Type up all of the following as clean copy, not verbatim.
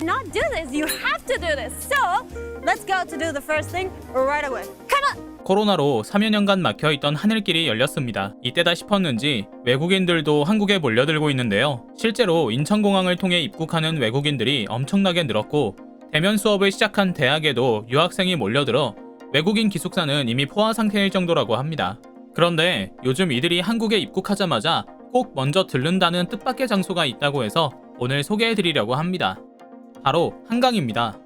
cannot do this. You have to do this. So let's go to do the first thing right away. Come on. 코로나로 3여 년간 막혀있던 하늘길이 열렸습니다. 이때다 싶었는지 외국인들도 한국에 몰려들고 있는데요. 실제로 인천공항을 통해 입국하는 외국인들이 엄청나게 늘었고 대면 수업을 시작한 대학에도 유학생이 몰려들어 외국인 기숙사는 이미 포화 상태일 정도라고 합니다. 그런데 요즘 이들이 한국에 입국하자마자 꼭 먼저 들른다는 뜻밖의 장소가 있다고 해서 오늘 소개해드리려고 합니다. 바로 한강입니다.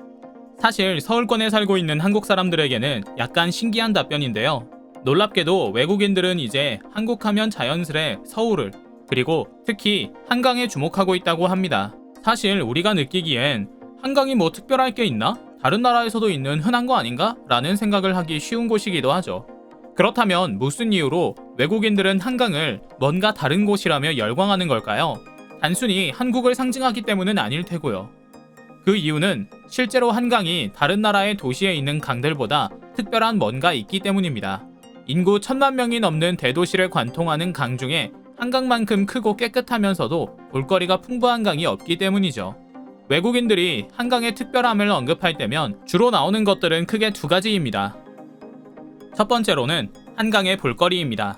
사실 서울권에 살고 있는 한국 사람들에게는 약간 신기한 답변인데요. 놀랍게도 외국인들은 이제 한국하면 자연스레 서울을 그리고 특히 한강에 주목하고 있다고 합니다. 사실 우리가 느끼기엔 한강이 뭐 특별할 게 있나? 다른 나라에서도 있는 흔한 거 아닌가? 라는 생각을 하기 쉬운 곳이기도 하죠. 그렇다면 무슨 이유로 외국인들은 한강을 뭔가 다른 곳이라며 열광하는 걸까요? 단순히 한국을 상징하기 때문은 아닐 테고요. 그 이유는 실제로 한강이 다른 나라의 도시에 있는 강들보다 특별한 뭔가 있기 때문입니다. 인구 1000만 명이 넘는 대도시를 관통하는 강 중에 한강만큼 크고 깨끗하면서도 볼거리가 풍부한 강이 없기 때문이죠. 외국인들이 한강의 특별함을 언급할 때면 주로 나오는 것들은 크게 두 가지입니다. 첫 번째로는 한강의 볼거리입니다.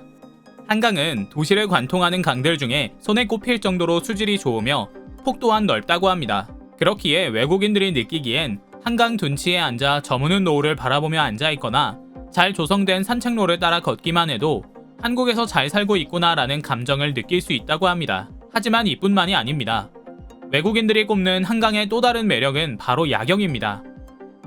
한강은 도시를 관통하는 강들 중에 손에 꼽힐 정도로 수질이 좋으며 폭 또한 넓다고 합니다. 그렇기에 외국인들이 느끼기엔 한강 둔치에 앉아 저무는 노을을 바라보며 앉아있거나 잘 조성된 산책로를 따라 걷기만 해도 한국에서 잘 살고 있구나라는 감정을 느낄 수 있다고 합니다. 하지만 이뿐만이 아닙니다. 외국인들이 꼽는 한강의 또 다른 매력은 바로 야경입니다.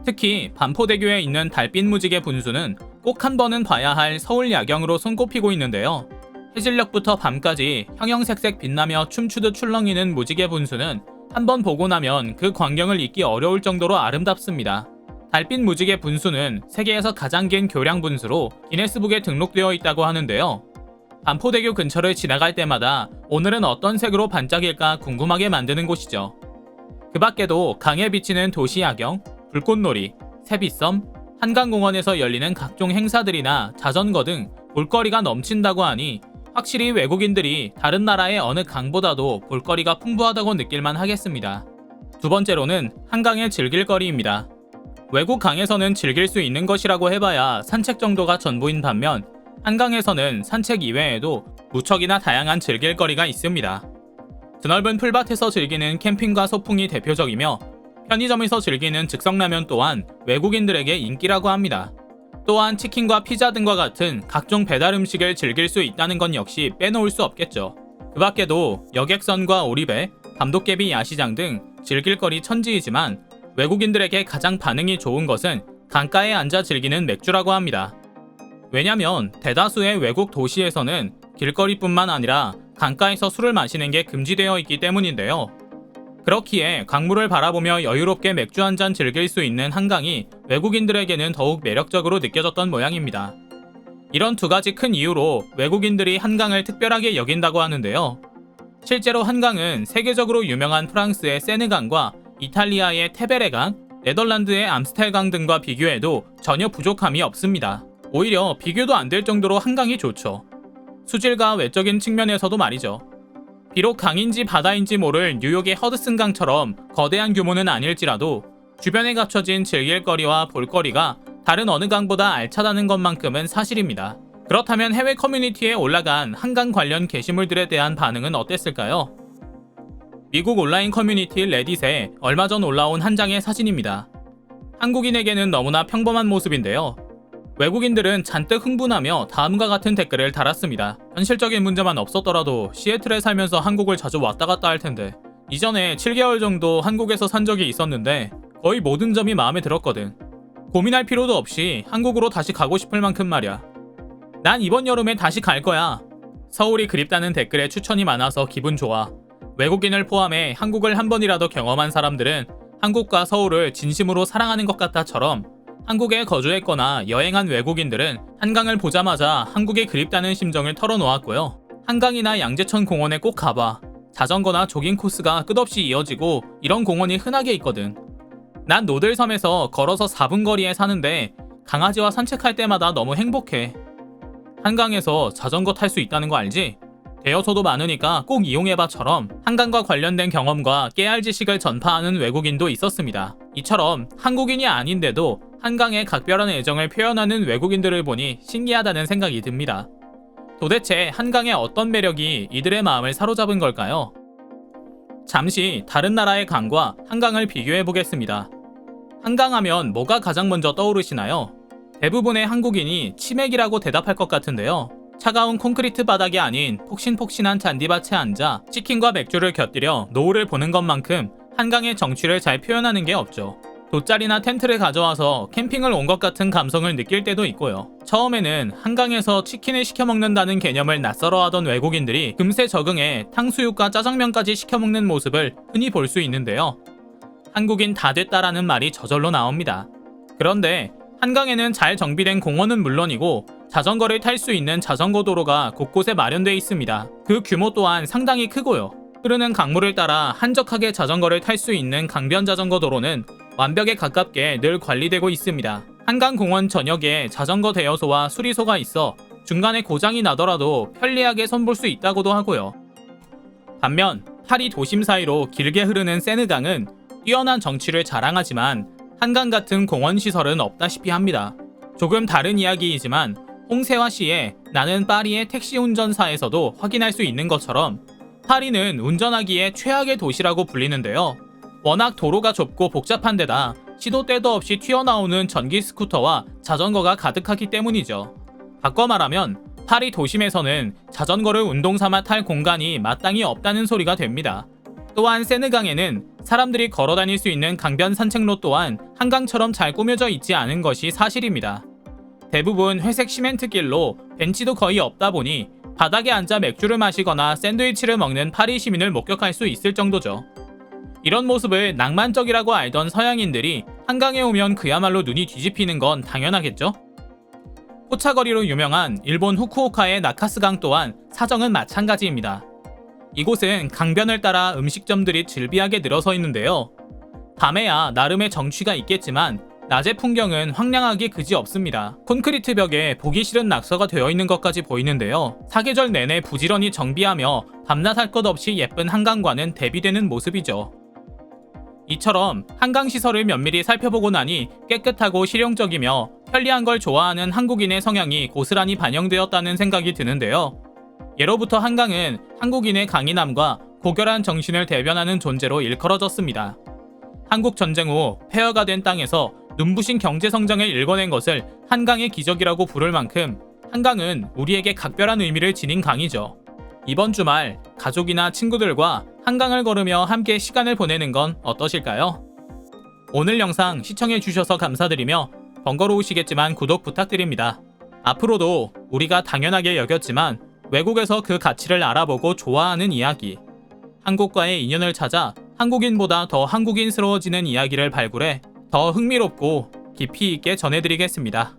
특히 반포대교에 있는 달빛 무지개 분수는 꼭 한 번은 봐야 할 서울 야경으로 손꼽히고 있는데요. 해질녘부터 밤까지 형형색색 빛나며 춤추듯 출렁이는 무지개 분수는 한번 보고 나면 그 광경을 잊기 어려울 정도로 아름답습니다. 달빛 무지개 분수는 세계에서 가장 긴 교량 분수로 기네스북에 등록되어 있다고 하는데요. 반포대교 근처를 지나갈 때마다 오늘은 어떤 색으로 반짝일까 궁금하게 만드는 곳이죠. 그 밖에도 강에 비치는 도시 야경, 불꽃놀이, 세빛섬, 한강공원에서 열리는 각종 행사들이나 자전거 등 볼거리가 넘친다고 하니 확실히 외국인들이 다른 나라의 어느 강보다도 볼거리가 풍부하다고 느낄만 하겠습니다. 두 번째로는 한강의 즐길거리입니다. 외국 강에서는 즐길 수 있는 것이라고 해봐야 산책 정도가 전부인 반면 한강에서는 산책 이외에도 무척이나 다양한 즐길거리가 있습니다. 드넓은 풀밭에서 즐기는 캠핑과 소풍이 대표적이며 편의점에서 즐기는 즉석라면 또한 외국인들에게 인기라고 합니다. 또한 치킨과 피자 등과 같은 각종 배달 음식을 즐길 수 있다는 건 역시 빼놓을 수 없겠죠. 그 밖에도 여객선과 오리배, 감도깨비 야시장 등 즐길거리 천지이지만 외국인들에게 가장 반응이 좋은 것은 강가에 앉아 즐기는 맥주라고 합니다. 왜냐면 대다수의 외국 도시에서는 길거리뿐만 아니라 강가에서 술을 마시는 게 금지되어 있기 때문인데요. 그렇기에 강물을 바라보며 여유롭게 맥주 한잔 즐길 수 있는 한강이 외국인들에게는 더욱 매력적으로 느껴졌던 모양입니다. 이런 두 가지 큰 이유로 외국인들이 한강을 특별하게 여긴다고 하는데요. 실제로 한강은 세계적으로 유명한 프랑스의 세느강과 이탈리아의 테베레강, 네덜란드의 암스텔강 등과 비교해도 전혀 부족함이 없습니다. 오히려 비교도 안 될 정도로 한강이 좋죠. 수질과 외적인 측면에서도 말이죠. 비록 강인지 바다인지 모를 뉴욕의 허드슨강처럼 거대한 규모는 아닐지라도 주변에 갖춰진 즐길거리와 볼거리가 다른 어느 강보다 알차다는 것만큼은 사실입니다. 그렇다면 해외 커뮤니티에 올라간 한강 관련 게시물들에 대한 반응은 어땠을까요? 미국 온라인 커뮤니티 레딧에 얼마 전 올라온 한 장의 사진입니다. 한국인에게는 너무나 평범한 모습인데요. 외국인들은 잔뜩 흥분하며 다음과 같은 댓글을 달았습니다. 현실적인 문제만 없었더라도 시애틀에 살면서 한국을 자주 왔다 갔다 할 텐데 이전에 7개월 정도 한국에서 산 적이 있었는데 거의 모든 점이 마음에 들었거든. 고민할 필요도 없이 한국으로 다시 가고 싶을 만큼 말이야. 난 이번 여름에 다시 갈 거야. 서울이 그립다는 댓글에 추천이 많아서 기분 좋아. 외국인을 포함해 한국을 한 번이라도 경험한 사람들은 한국과 서울을 진심으로 사랑하는 것 같다처럼 한국에 거주했거나 여행한 외국인들은 한강을 보자마자 한국이 그립다는 심정을 털어놓았고요. 한강이나 양재천 공원에 꼭 가봐. 자전거나 조깅 코스가 끝없이 이어지고 이런 공원이 흔하게 있거든. 난 노들섬에서 걸어서 4분 거리에 사는데 강아지와 산책할 때마다 너무 행복해. 한강에서 자전거 탈 수 있다는 거 알지? 대여소도 많으니까 꼭 이용해봐처럼 한강과 관련된 경험과 깨알 지식을 전파하는 외국인도 있었습니다. 이처럼 한국인이 아닌데도 한강에 각별한 애정을 표현하는 외국인들을 보니 신기하다는 생각이 듭니다. 도대체 한강의 어떤 매력이 이들의 마음을 사로잡은 걸까요? 잠시 다른 나라의 강과 한강을 비교해 보겠습니다. 한강하면 뭐가 가장 먼저 떠오르시나요? 대부분의 한국인이 치맥이라고 대답할 것 같은데요. 차가운 콘크리트 바닥이 아닌 폭신폭신한 잔디밭에 앉아 치킨과 맥주를 곁들여 노을을 보는 것만큼 한강의 정취를 잘 표현하는 게 없죠. 돗자리나 텐트를 가져와서 캠핑을 온 것 같은 감성을 느낄 때도 있고요. 처음에는 한강에서 치킨을 시켜 먹는다는 개념을 낯설어하던 외국인들이 금세 적응해 탕수육과 짜장면까지 시켜 먹는 모습을 흔히 볼 수 있는데요. 한국인 다 됐다라는 말이 저절로 나옵니다. 그런데 한강에는 잘 정비된 공원은 물론이고 자전거를 탈 수 있는 자전거 도로가 곳곳에 마련되어 있습니다. 그 규모 또한 상당히 크고요. 흐르는 강물을 따라 한적하게 자전거를 탈 수 있는 강변 자전거 도로는 완벽에 가깝게 늘 관리되고 있습니다. 한강공원 전역에 자전거 대여소와 수리소가 있어 중간에 고장이 나더라도 편리하게 선볼 수 있다고도 하고요. 반면 파리 도심 사이로 길게 흐르는 세느강은 뛰어난 정취를 자랑하지만 한강 같은 공원 시설은 없다시피 합니다. 조금 다른 이야기이지만 홍세화 씨의 나는 파리의 택시 운전사에서도 확인할 수 있는 것처럼 파리는 운전하기에 최악의 도시라고 불리는데요. 워낙 도로가 좁고 복잡한 데다 시도 때도 없이 튀어나오는 전기 스쿠터와 자전거가 가득하기 때문이죠. 바꿔 말하면 파리 도심에서는 자전거를 운동 삼아 탈 공간이 마땅히 없다는 소리가 됩니다. 또한 세느강에는 사람들이 걸어 다닐 수 있는 강변 산책로 또한 한강처럼 잘 꾸며져 있지 않은 것이 사실입니다. 대부분 회색 시멘트 길로 벤치도 거의 없다 보니 바닥에 앉아 맥주를 마시거나 샌드위치를 먹는 파리 시민을 목격할 수 있을 정도죠. 이런 모습을 낭만적이라고 알던 서양인들이 한강에 오면 그야말로 눈이 뒤집히는 건 당연하겠죠? 포차거리로 유명한 일본 후쿠오카의 나카스강 또한 사정은 마찬가지입니다. 이곳은 강변을 따라 음식점들이 즐비하게 늘어서 있는데요. 밤에야 나름의 정취가 있겠지만 낮의 풍경은 황량하기 그지없습니다. 콘크리트 벽에 보기 싫은 낙서가 되어 있는 것까지 보이는데요. 사계절 내내 부지런히 정비하며 밤낮 할 것 없이 예쁜 한강과는 대비되는 모습이죠. 이처럼 한강 시설을 면밀히 살펴보고 나니 깨끗하고 실용적이며 편리한 걸 좋아하는 한국인의 성향이 고스란히 반영되었다는 생각이 드는데요. 예로부터 한강은 한국인의 강인함과 고결한 정신을 대변하는 존재로 일컬어졌습니다. 한국 전쟁 후 폐허가 된 땅에서 눈부신 경제 성장을 일궈낸 것을 한강의 기적이라고 부를 만큼 한강은 우리에게 각별한 의미를 지닌 강이죠. 이번 주말 가족이나 친구들과 한강을 걸으며 함께 시간을 보내는 건 어떠실까요? 오늘 영상 시청해주셔서 감사드리며 번거로우시겠지만 구독 부탁드립니다. 앞으로도 우리가 당연하게 여겼지만 외국에서 그 가치를 알아보고 좋아하는 이야기, 한국과의 인연을 찾아 한국인보다 더 한국인스러워지는 이야기를 발굴해 더 흥미롭고 깊이 있게 전해드리겠습니다.